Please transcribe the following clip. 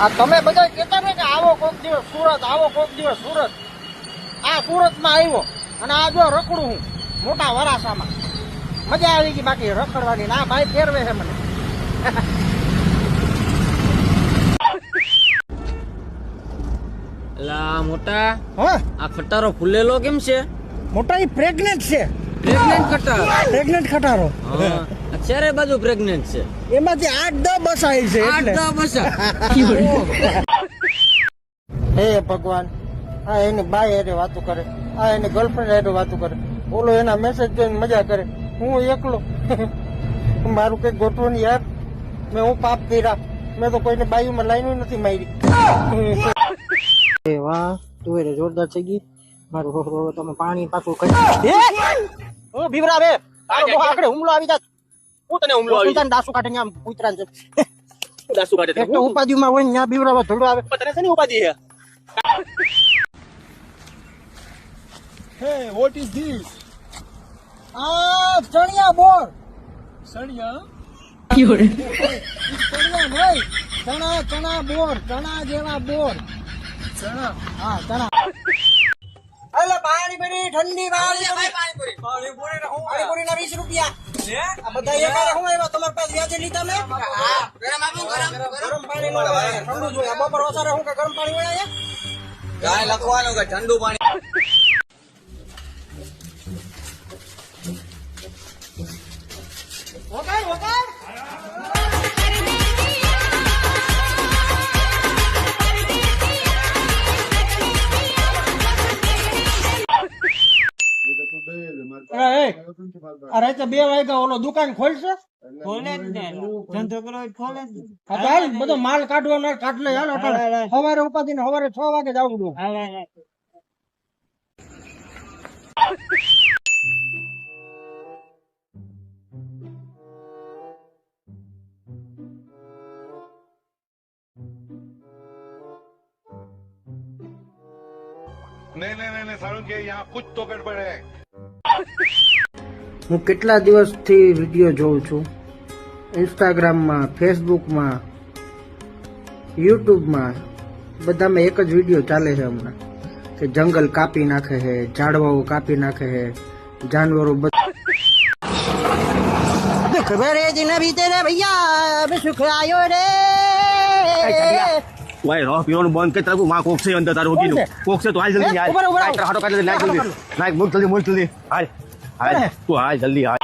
આ તમે બધા કહેતા ને કે આવો કોક દિવસ સુરત, આવો કોક દિવસ સુરત. આ સુરતમાં આવ્યો અને આ જો રખડું હું મોટા વરાસામાં. મજા આવી ગઈ બાકી રખડવાની. ના ભાઈ ફેરવે છે મને. એલા મોટા, હા આ ખટારો ફૂલેલો કેમ છે? મોટા એ પ્રેગ્નેન્ટ છે. પ્રેગ્નેન્ટ ખટારો? પ્રેગ્નેન્ટ ખટારો. હા, ચારે બાજુ પ્રેગ્નેન્ટ છે. એમાંથી 8-10 બસ આવી છે એટલે. 8-10 બસા. હે ભગવાન, આ એની બાઈ હારે વાતો કરે, આ એની ગર્લફ્રેન્ડ હારે વાતો કરે, ઓલો એના મેસેજ જોઈને મજા કરે, હું એકલો. મારું કઈ ગોઠવું નહીં યાર. મેં હું પાપ કર્યા. મેં તો કોઈને બાયુમાં લાઈન નથી મારી. એ વાહ, તું એ જોરદાર થઈ ગઈ. મારું હોહરો તમે પાણી પાછું કરી. ઓ ભીવરા બે, તારો બહુ આકડે હુમલો આવી જાત. હું તને હુમલો આવી? તને દાસુ કાઢે આમ કૂતરાન છે. દાસુ કાઢે એક તો ઉપાધિમાં હોય ને ત્યાં ભીવરા ધોડો આવે. તને છે ને ઉપાધિ છે. Hey, what is this? આ ચણિયા બોર. Sanya? ચણિયા નહીં, ચણા ચણા બોર, ચણા જેવા બોર. Sana? હા ચણા. અલે પાણી પડી ઠંડી પાણીપુરી ના 20 રૂપિયા. આ બધા એકારે હું આવ્યા તમારી પાસે વ્યાજે લીધા મેં? ગરમ પાણી નો ઠંડુ જોઈએ. બપોર ઓછા હું કે ગરમ પાણી હોય અહીંયા? કાંઈ લખવાનું કે ઠંડુ પાણી. વગાડ વગાડ. રાતે 2 વાગ્યા ઓલો દુકાન ખોલશે? ખોલે જ ને ધંધો કરો ખોલે જ ને. હાલ બધો માલ કાઢવાનો કાઢ લે. હાલ અટાણે સવારે ઉપાધી ને સવારે 6 વાગે જવું દઉં. હવે नहीं सारुण के यहाँ कुछ तो गड़बड़ है। હું કેટલા દિવસથી વિડીયો જોઉં છું ઇન્સ્ટાગ્રામમાં, ફેસબુકમાં, યુટ્યુબમાં. બધામાં એક જ વિડીયો ચાલે છે હમણાં કે જંગલ કાપી નાખે છે, ઝાડવાઓ કાપી નાખે છે, જાનવરો ખબર है जिन्हें बीते रे भैया अब सुख आयो रे. ભાઈ રોહ પીવાનું બંધ કે તારું માં કોક છે અંદર તારું કોણ હોગીનું છે? કોક છે તો હાલ જલ્દી ઉભા હાલ રહો, ઉભા રહો. હાટો કાઢ નાખ જલ્દી નાખ મૂક જલ્દી હાલ હાલ તું હાલ જલ્દી હાલ